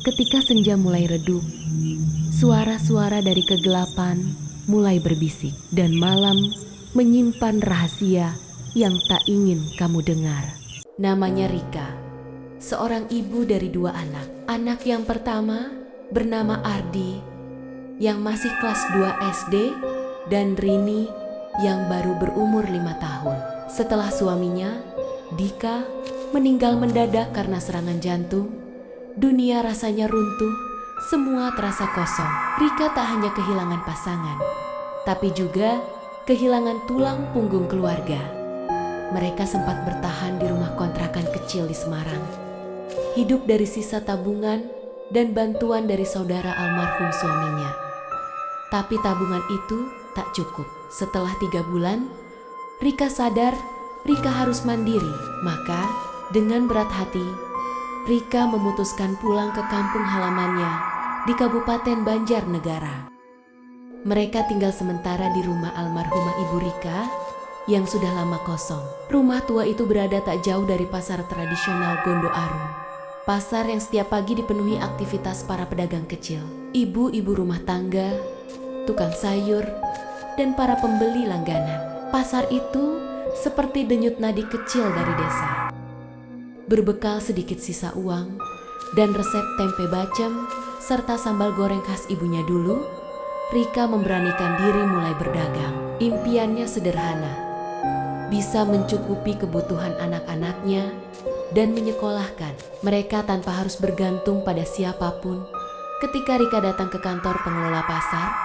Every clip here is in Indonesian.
Ketika senja mulai redup, suara-suara dari kegelapan mulai berbisik dan malam menyimpan rahasia yang tak ingin kamu dengar. Namanya Rika, seorang ibu dari 2 anak. Anak yang pertama bernama Ardi yang masih kelas 2 SD dan Rini yang baru berumur 5 tahun. Setelah suaminya, Dika, meninggal mendadak karena serangan jantung, dunia rasanya runtuh, semua terasa kosong. Rika tak hanya kehilangan pasangan, tapi juga kehilangan tulang punggung keluarga. Mereka sempat bertahan di rumah kontrakan kecil di Semarang, hidup dari sisa tabungan dan bantuan dari saudara almarhum suaminya. Tapi tabungan itu tak cukup. Setelah 3 bulan, Rika sadar Rika harus mandiri. Maka dengan berat hati, Rika memutuskan pulang ke kampung halamannya di Kabupaten Banjarnegara. Mereka tinggal sementara di rumah almarhumah Ibu Rika yang sudah lama kosong. Rumah tua itu berada tak jauh dari pasar tradisional Gondo Arum. Pasar yang setiap pagi dipenuhi aktivitas para pedagang kecil, ibu-ibu rumah tangga, tukang sayur, dan para pembeli langganan. Pasar itu seperti denyut nadi kecil dari desa. Berbekal sedikit sisa uang dan resep tempe bacem serta sambal goreng khas ibunya dulu, Rika memberanikan diri mulai berdagang. Impiannya sederhana, bisa mencukupi kebutuhan anak-anaknya dan menyekolahkan mereka tanpa harus bergantung pada siapapun. Ketika Rika datang ke kantor pengelola pasar,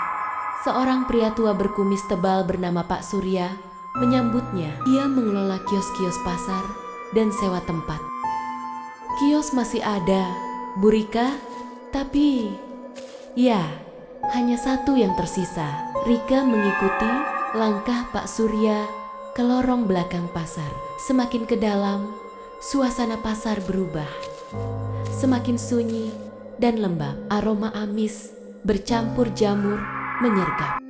seorang pria tua berkumis tebal bernama Pak Surya menyambutnya. Ia mengelola kios-kios pasar dan sewa tempat. Kios masih ada, Bu Rika, tapi ya, hanya satu yang tersisa. Rika mengikuti langkah Pak Surya ke lorong belakang pasar. Semakin ke dalam, suasana pasar berubah. Semakin sunyi dan lembab, aroma amis bercampur jamur menyergap.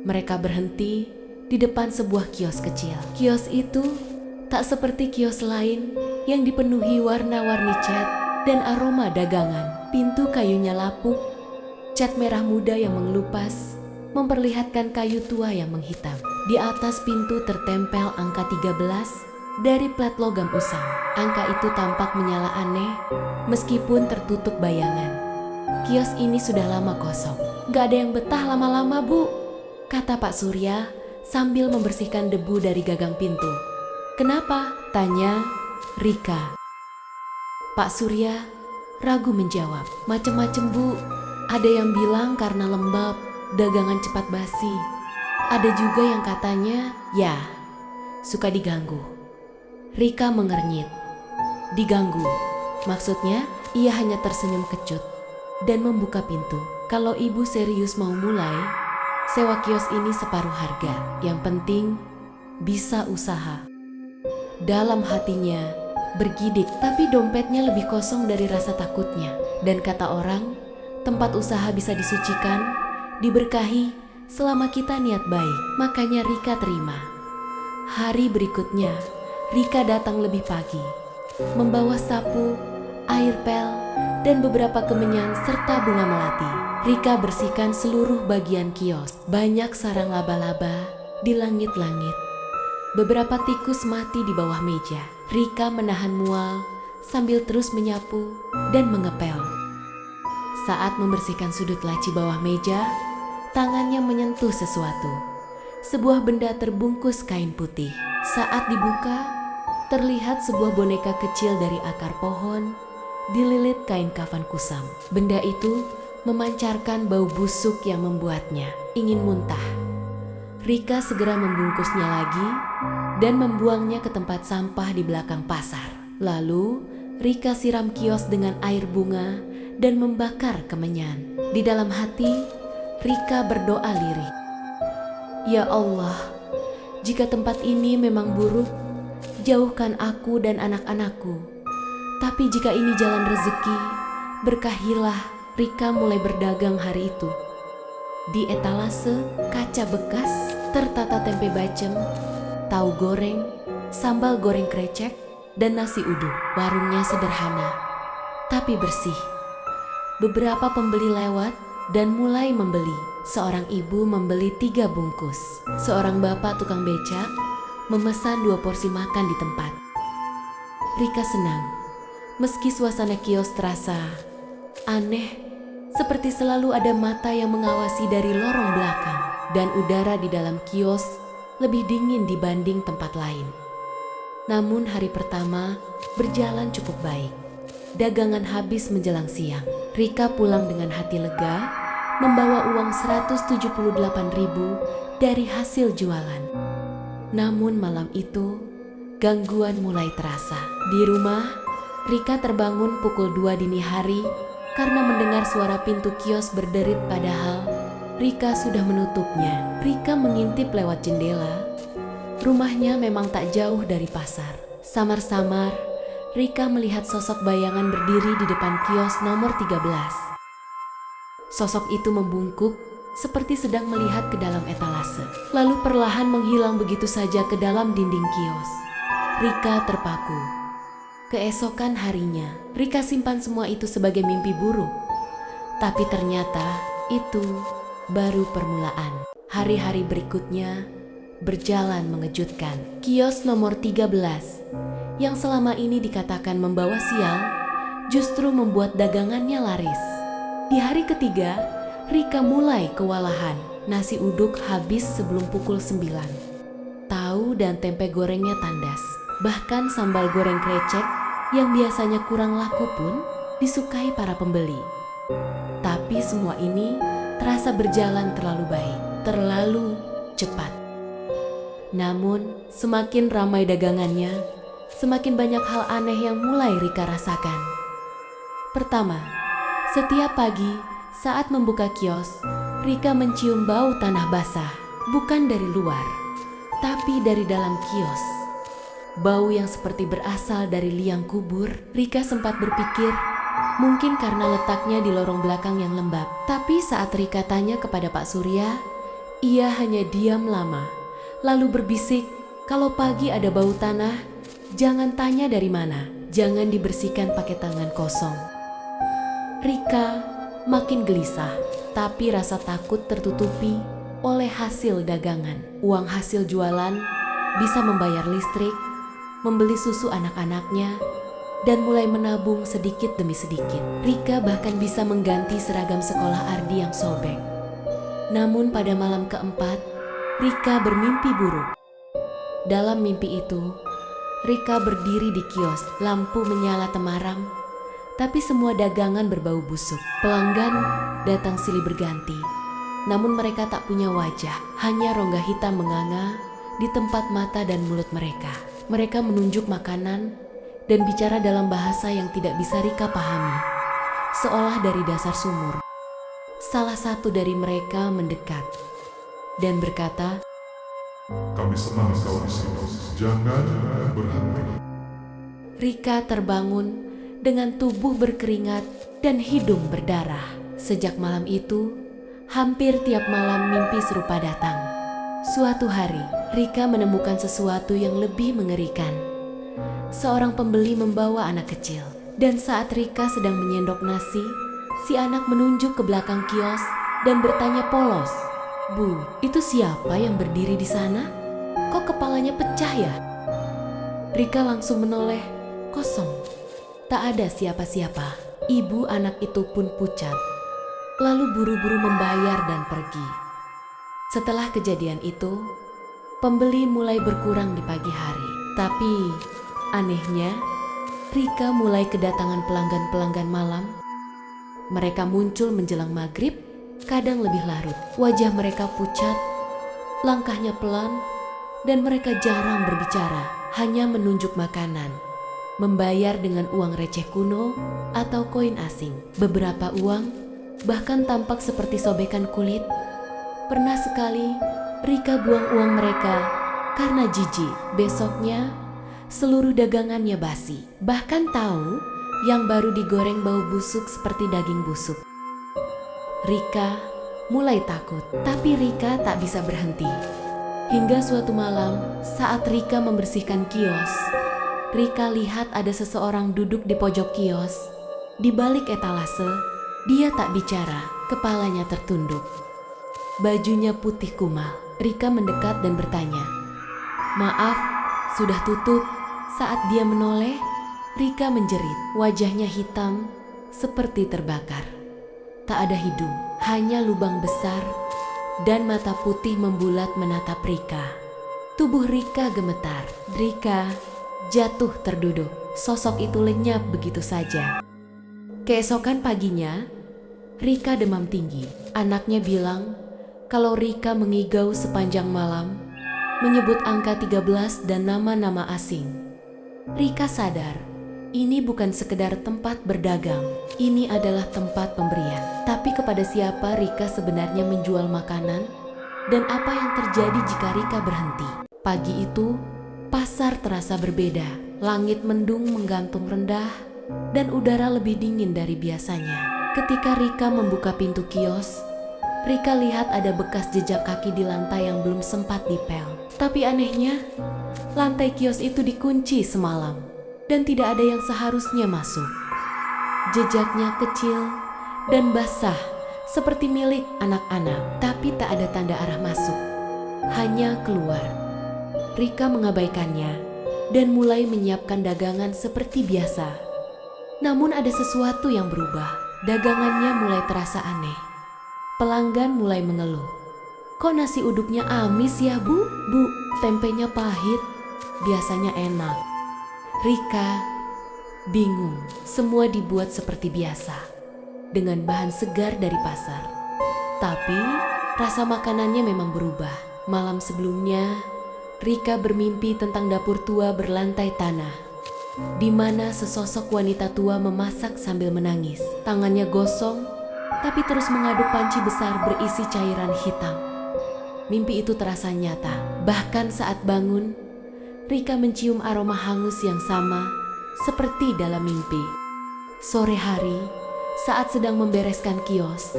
Mereka berhenti di depan sebuah kios kecil. Kios itu tak seperti kios lain yang dipenuhi warna-warni cat dan aroma dagangan. Pintu kayunya lapuk, cat merah muda yang mengelupas memperlihatkan kayu tua yang menghitam. Di atas pintu tertempel angka 13 dari plat logam usang. Angka itu tampak menyala aneh meskipun tertutup bayangan. Kios ini sudah lama kosong. Gak ada yang betah lama-lama, Bu, kata Pak Surya sambil membersihkan debu dari gagang pintu. Kenapa? Tanya Rika. Pak Surya ragu menjawab. Macem-macem, Bu. Ada yang bilang karena lembab, dagangan cepat basi. Ada juga yang katanya, ya, suka diganggu. Rika mengernyit. Diganggu? Maksudnya? Ia hanya tersenyum kecut dan membuka pintu. Kalau ibu serius mau mulai, sewa kios ini separuh harga. Yang penting bisa usaha. Dalam hatinya bergidik, tapi dompetnya lebih kosong dari rasa takutnya. Dan kata orang, tempat usaha bisa disucikan, diberkahi selama kita niat baik. Makanya Rika terima. Hari berikutnya, Rika datang lebih pagi, membawa sapu, air pel, dan beberapa kemenyan serta bunga melati. Rika bersihkan seluruh bagian kios. Banyak sarang laba-laba di langit-langit. Beberapa tikus mati di bawah meja. Rika menahan mual sambil terus menyapu dan mengepel. Saat membersihkan sudut laci bawah meja, tangannya menyentuh sesuatu. Sebuah benda terbungkus kain putih. Saat dibuka, terlihat sebuah boneka kecil dari akar pohon dililit kain kafan kusam. Benda itu memancarkan bau busuk yang membuatnya ingin muntah. Rika segera membungkusnya lagi dan membuangnya ke tempat sampah di belakang pasar. Lalu Rika siram kios dengan air bunga dan membakar kemenyan. Di dalam hati, Rika berdoa lirih. Ya Allah, jika tempat ini memang buruk, jauhkan aku dan anak-anakku. Tapi jika ini jalan rezeki, berkahilah. Rika mulai berdagang hari itu. Di etalase, kaca bekas tertata tempe bacem, tahu goreng, sambal goreng krecek, dan nasi uduk. Warungnya sederhana, tapi bersih. Beberapa pembeli lewat dan mulai membeli. Seorang ibu membeli 3 bungkus. Seorang bapak tukang becak memesan 2 porsi makan di tempat. Rika senang, meski suasana kios terasa aneh, seperti selalu ada mata yang mengawasi dari lorong belakang, dan udara di dalam kios lebih dingin dibanding tempat lain. Namun hari pertama berjalan cukup baik. Dagangan habis menjelang siang. Rika pulang dengan hati lega, membawa uang 178.000 dari hasil jualan. Namun malam itu, gangguan mulai terasa. Di rumah, Rika terbangun pukul 2 dini hari karena mendengar suara pintu kios berderit, padahal Rika sudah menutupnya. Rika mengintip lewat jendela. Rumahnya memang tak jauh dari pasar. Samar-samar, Rika melihat sosok bayangan berdiri di depan kios nomor 13. Sosok itu membungkuk seperti sedang melihat ke dalam etalase, lalu perlahan menghilang begitu saja ke dalam dinding kios. Rika terpaku. Keesokan harinya, Rika simpan semua itu sebagai mimpi buruk. Tapi ternyata itu baru permulaan. Hari-hari berikutnya berjalan mengejutkan. Kios nomor 13 yang selama ini dikatakan membawa sial justru membuat dagangannya laris. Di hari ketiga, Rika mulai kewalahan. Nasi uduk habis sebelum pukul 9. Tahu dan tempe gorengnya tandas. Bahkan sambal goreng krecek yang biasanya kurang laku pun disukai para pembeli. Tapi semua ini terasa berjalan terlalu baik, terlalu cepat. Namun semakin ramai dagangannya, semakin banyak hal aneh yang mulai Rika rasakan. Pertama, setiap pagi saat membuka kios, Rika mencium bau tanah basah, bukan dari luar, tapi dari dalam kios. Bau yang seperti berasal dari liang kubur. Rika sempat berpikir, mungkin karena letaknya di lorong belakang yang lembab. Tapi saat Rika tanya kepada Pak Surya, ia hanya diam lama, lalu berbisik, kalau pagi ada bau tanah, jangan tanya dari mana, jangan dibersihkan pakai tangan kosong. Rika makin gelisah, tapi rasa takut tertutupi oleh hasil dagangan. Uang hasil jualan bisa membayar listrik, membeli susu anak-anaknya, dan mulai menabung sedikit demi sedikit. Rika bahkan bisa mengganti seragam sekolah Ardi yang sobek. Namun pada malam keempat, Rika bermimpi buruk. Dalam mimpi itu, Rika berdiri di kios, lampu menyala temaram, tapi semua dagangan berbau busuk. Pelanggan datang silih berganti, namun mereka tak punya wajah, hanya rongga hitam menganga di tempat mata dan mulut mereka. Mereka menunjuk makanan dan bicara dalam bahasa yang tidak bisa Rika pahami, seolah dari dasar sumur. Salah satu dari mereka mendekat dan berkata, "Kami senang kau di sini. Jangan berhenti." Rika terbangun dengan tubuh berkeringat dan hidung berdarah. Sejak malam itu, hampir tiap malam mimpi serupa datang. Suatu hari, Rika menemukan sesuatu yang lebih mengerikan. Seorang pembeli membawa anak kecil, dan saat Rika sedang menyendok nasi, si anak menunjuk ke belakang kios dan bertanya polos, "Bu, itu siapa yang berdiri di sana? Kok kepalanya pecah ya?" Rika langsung menoleh, kosong. Tak ada siapa-siapa. Ibu anak itu pun pucat, lalu buru-buru membayar dan pergi. Setelah kejadian itu, pembeli mulai berkurang di pagi hari. Tapi anehnya, Rika mulai kedatangan pelanggan-pelanggan malam. Mereka muncul menjelang maghrib, kadang lebih larut. Wajah mereka pucat, langkahnya pelan, dan mereka jarang berbicara, hanya menunjuk makanan, membayar dengan uang receh kuno atau koin asing. Beberapa uang bahkan tampak seperti sobekan kulit. Pernah sekali Rika buang uang mereka karena jijik. Besoknya seluruh dagangannya basi, bahkan tahu yang baru digoreng bau busuk seperti daging busuk. Rika mulai takut, tapi Rika tak bisa berhenti. Hingga suatu malam saat Rika membersihkan kios, Rika lihat ada seseorang duduk di pojok kios. Di balik etalase, Dia tak bicara, kepalanya tertunduk. Bajunya putih kumal. Rika mendekat dan bertanya, "Maaf, sudah tutup?" Saat dia menoleh, Rika menjerit. Wajahnya hitam, seperti terbakar. Tak ada hidung, hanya lubang besar, dan mata putih membulat menatap Rika. Tubuh Rika gemetar. Rika jatuh terduduk. Sosok itu lenyap begitu saja. Keesokan paginya, Rika demam tinggi. Anaknya bilang kalau Rika mengigau sepanjang malam, menyebut angka 13 dan nama-nama asing. Rika sadar, ini bukan sekedar tempat berdagang, ini adalah tempat pemberian. Tapi kepada siapa Rika sebenarnya menjual makanan? Dan apa yang terjadi jika Rika berhenti? Pagi itu, pasar terasa berbeda. Langit mendung menggantung rendah, dan udara lebih dingin dari biasanya. Ketika Rika membuka pintu kios, Rika lihat ada bekas jejak kaki di lantai yang belum sempat dipel. Tapi anehnya, lantai kios itu dikunci semalam, dan tidak ada yang seharusnya masuk. Jejaknya kecil dan basah, seperti milik anak-anak, tapi tak ada tanda arah masuk, hanya keluar. Rika mengabaikannya dan mulai menyiapkan dagangan seperti biasa. Namun ada sesuatu yang berubah. Dagangannya mulai terasa aneh. Pelanggan mulai mengeluh. "Kok nasi uduknya amis ya, Bu? Bu, tempenya pahit. Biasanya enak." Rika bingung. Semua dibuat seperti biasa, dengan bahan segar dari pasar. Tapi rasa makanannya memang berubah. Malam sebelumnya, Rika bermimpi tentang dapur tua berlantai tanah, di mana sesosok wanita tua memasak sambil menangis. Tangannya gosong, tapi terus mengaduk panci besar berisi cairan hitam. Mimpi itu terasa nyata. Bahkan saat bangun, Rika mencium aroma hangus yang sama seperti dalam mimpi. Sore hari, saat sedang membereskan kios,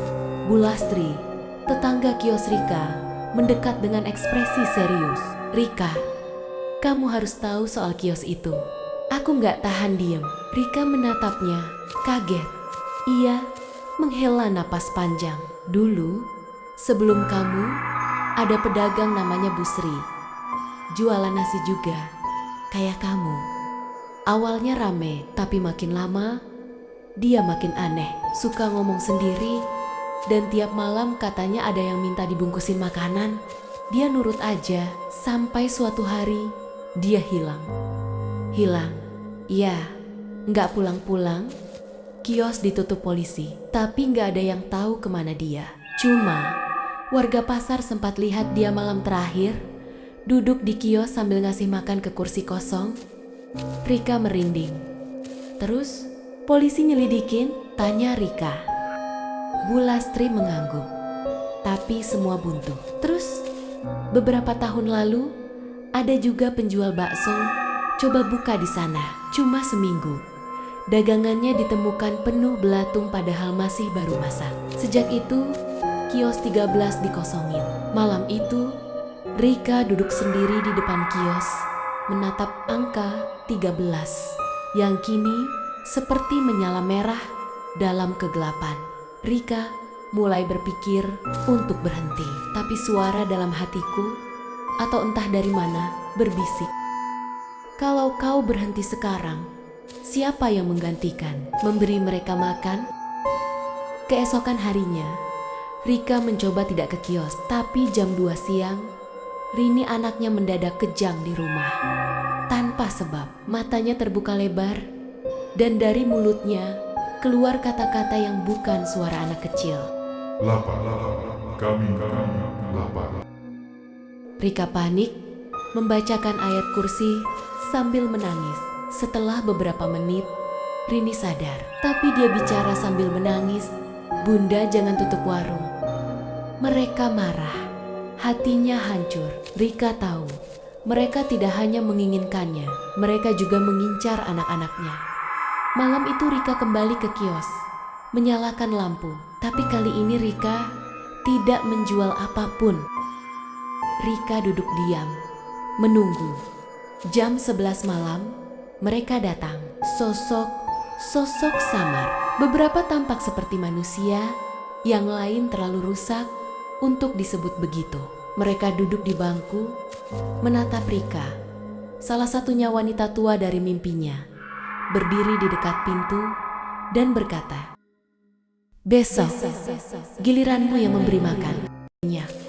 Bu Lastri, tetangga kios Rika, mendekat dengan ekspresi serius. "Rika, kamu harus tahu soal kios itu." Aku nggak tahan diem. Rika menatapnya, kaget. Ia menghela napas panjang. "Dulu, sebelum kamu, ada pedagang namanya Bu Sri. Jualan nasi juga, kayak kamu. Awalnya rame, tapi makin lama, dia makin aneh. Suka ngomong sendiri, dan tiap malam katanya ada yang minta dibungkusin makanan. Dia nurut aja, sampai suatu hari, dia hilang. Hilang, ya, nggak pulang-pulang. Kios ditutup polisi, tapi nggak ada yang tahu kemana dia. Cuma, warga pasar sempat lihat dia malam terakhir, duduk di kios sambil ngasih makan ke kursi kosong. Rika merinding. "Terus, polisi nyelidikin?" tanya Rika. Bu Lastri mengangguk, tapi semua buntu. Terus, beberapa tahun lalu, ada juga penjual bakso coba buka di sana, cuma seminggu. Dagangannya ditemukan penuh belatung padahal masih baru masak. Sejak itu, kios 13 dikosongin. Malam itu, Rika duduk sendiri di depan kios, menatap angka 13 yang kini seperti menyala merah dalam kegelapan. Rika mulai berpikir untuk berhenti, tapi suara dalam hatiku, atau entah dari mana, berbisik, "Kalau kau berhenti sekarang, siapa yang menggantikan? Memberi mereka makan?" Keesokan harinya, Rika mencoba tidak ke kios, tapi jam 2 siang, Rini anaknya mendadak kejang di rumah. Tanpa sebab, matanya terbuka lebar, dan dari mulutnya keluar kata-kata yang bukan suara anak kecil. "Lapar, kami lapar." Rika panik, membacakan ayat kursi sambil menangis. Setelah beberapa menit, Rini sadar, tapi dia bicara sambil menangis. "Bunda, jangan tutup warung." Mereka marah, hatinya hancur. Rika tahu, mereka tidak hanya menginginkannya, mereka juga mengincar anak-anaknya. Malam itu Rika kembali ke kios, menyalakan lampu, tapi kali ini Rika tidak menjual apapun. Rika duduk diam, menunggu. Jam 11 malam, mereka datang. Sosok samar, Beberapa tampak seperti manusia, yang lain terlalu rusak untuk disebut begitu. Mereka duduk di bangku, menatap Rika, salah satunya wanita tua dari mimpinya, berdiri di dekat pintu dan berkata, "Besok, giliranmu yang memberi makan."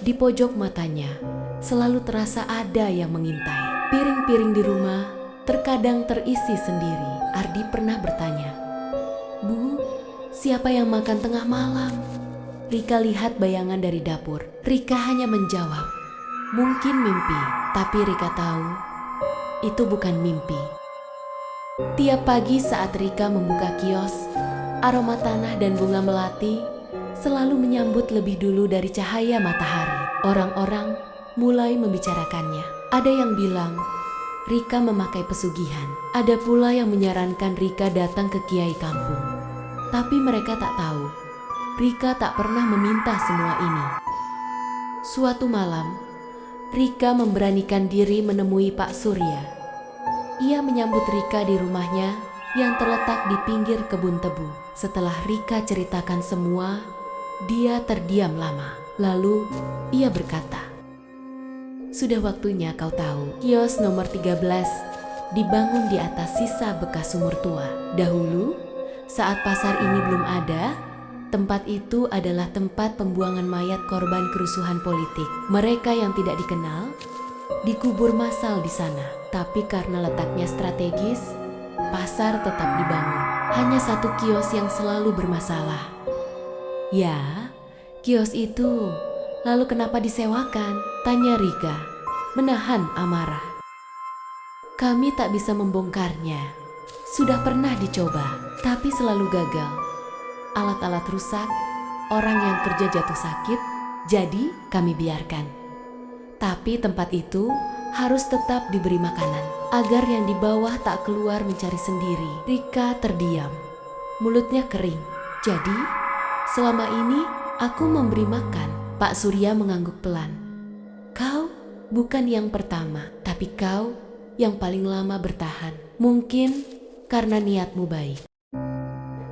Di pojok matanya, selalu terasa ada yang mengintai. Piring-piring di rumah terkadang terisi sendiri. Ardi pernah bertanya, "Bu, siapa yang makan tengah malam?" Rika lihat bayangan dari dapur. Rika hanya menjawab, "Mungkin mimpi." Tapi Rika tahu, itu bukan mimpi. Tiap pagi saat Rika membuka kios, aroma tanah dan bunga melati selalu menyambut lebih dulu dari cahaya matahari. Orang-orang mulai membicarakannya. Ada yang bilang Rika memakai pesugihan. Ada pula yang menyarankan Rika datang ke kiai kampung. Tapi mereka tak tahu, Rika tak pernah meminta semua ini. Suatu malam, Rika memberanikan diri menemui Pak Surya. Ia menyambut Rika di rumahnya yang terletak di pinggir kebun tebu. Setelah Rika ceritakan semua, dia terdiam lama. Lalu ia berkata, "Sudah waktunya kau tahu, kios nomor 13 dibangun di atas sisa bekas sumur tua. Dahulu, saat pasar ini belum ada, tempat itu adalah tempat pembuangan mayat korban kerusuhan politik. Mereka yang tidak dikenal dikubur massal di sana. Tapi karena letaknya strategis, pasar tetap dibangun. Hanya satu kios yang selalu bermasalah." "Ya, kios itu. Lalu kenapa disewakan?" tanya Rika, menahan amarah. "Kami tak bisa membongkarnya. Sudah pernah dicoba, tapi selalu gagal. Alat-alat rusak, orang yang kerja jatuh sakit, jadi kami biarkan. Tapi tempat itu harus tetap diberi makanan, agar yang di bawah tak keluar mencari sendiri." Rika terdiam, mulutnya kering. "Jadi, selama ini aku memberi makan?" Pak Surya mengangguk pelan. "Kau bukan yang pertama, tapi kau yang paling lama bertahan. Mungkin karena niatmu baik."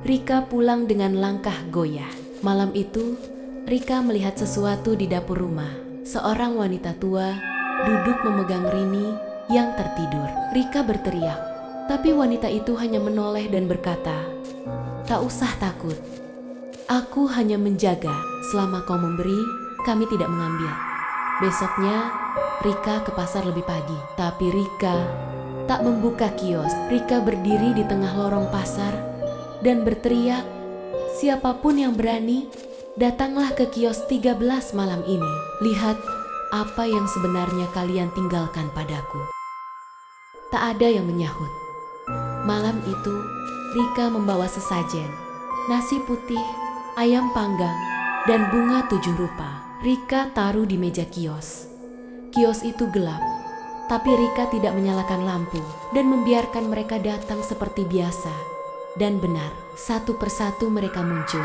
Rika pulang dengan langkah goyah. Malam itu, Rika melihat sesuatu di dapur rumah. Seorang wanita tua duduk memegang Rini yang tertidur. Rika berteriak, tapi wanita itu hanya menoleh dan berkata, "Tak usah takut. Aku hanya menjaga. Selama kau memberi, kami tidak mengambil." Besoknya, Rika ke pasar lebih pagi. Tapi Rika tak membuka kios. Rika berdiri di tengah lorong pasar dan berteriak, "Siapapun yang berani, datanglah ke kios 13 malam ini. Lihat apa yang sebenarnya kalian tinggalkan padaku." Tak ada yang menyahut. Malam itu, Rika membawa sesajen, nasi putih, ayam panggang, dan bunga 7 rupa. Rika taruh di meja kios. Kios itu gelap, tapi Rika tidak menyalakan lampu dan membiarkan mereka datang seperti biasa. Dan benar, satu persatu mereka muncul.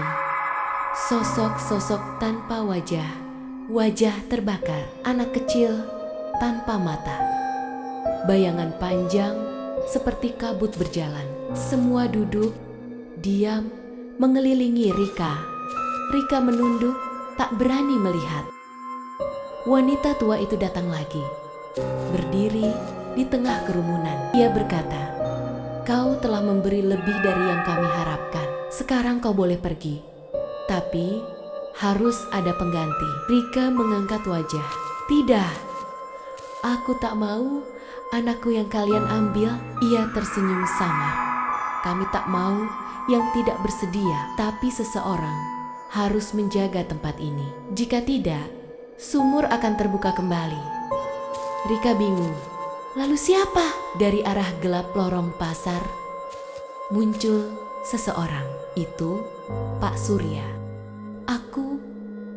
Sosok-sosok tanpa wajah, wajah terbakar, anak kecil tanpa mata. Bayangan panjang seperti kabut berjalan. Semua duduk, diam, mengelilingi Rika. Rika menunduk, tak berani melihat. Wanita tua itu datang lagi, berdiri di tengah kerumunan. Ia berkata, "Kau telah memberi lebih dari yang kami harapkan. Sekarang kau boleh pergi. Tapi harus ada pengganti." Rika mengangkat wajah. "Tidak, aku tak mau anakku yang kalian ambil." Ia tersenyum samar. "Kami tak mau yang tidak bersedia, tapi seseorang harus menjaga tempat ini. Jika tidak, sumur akan terbuka kembali." Rika bingung. Lalu siapa? Dari arah gelap lorong pasar muncul seseorang. Itu Pak Surya. "Aku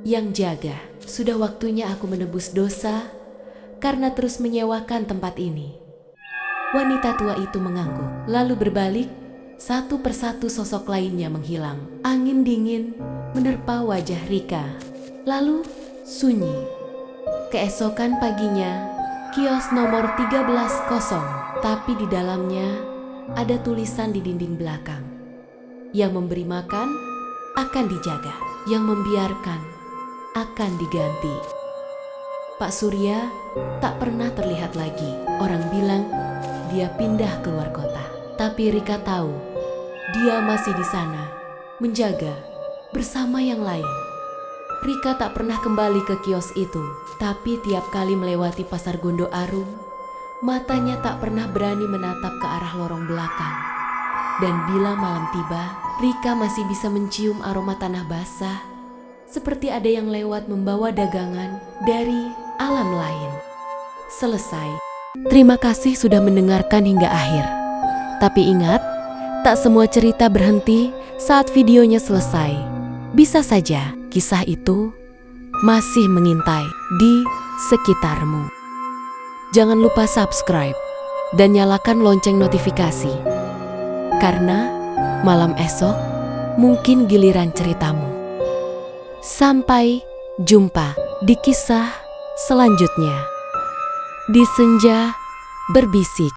yang jaga. Sudah waktunya aku menebus dosa karena terus menyewakan tempat ini." Wanita tua itu mengangguk, lalu berbalik. Satu persatu sosok lainnya menghilang. Angin dingin menerpa wajah Rika, lalu sunyi. Keesokan paginya, kios nomor 13 kosong, tapi di dalamnya ada tulisan di dinding belakang. Yang memberi makan akan dijaga, yang membiarkan akan diganti. Pak Surya tak pernah terlihat lagi. Orang bilang dia pindah keluar kota. Tapi Rika tahu dia masih di sana, menjaga bersama yang lain. Rika tak pernah kembali ke kios itu, tapi tiap kali melewati pasar Gondo Arum, matanya tak pernah berani menatap ke arah lorong belakang. Dan bila malam tiba, Rika masih bisa mencium aroma tanah basah, seperti ada yang lewat membawa dagangan dari alam lain. Selesai. Terima kasih sudah mendengarkan hingga akhir. Tapi ingat, tak semua cerita berhenti saat videonya selesai. Bisa saja kisah itu masih mengintai di sekitarmu. Jangan lupa subscribe dan nyalakan lonceng notifikasi. Karena malam esok mungkin giliran ceritamu. Sampai jumpa di kisah selanjutnya. Di senja berbisik.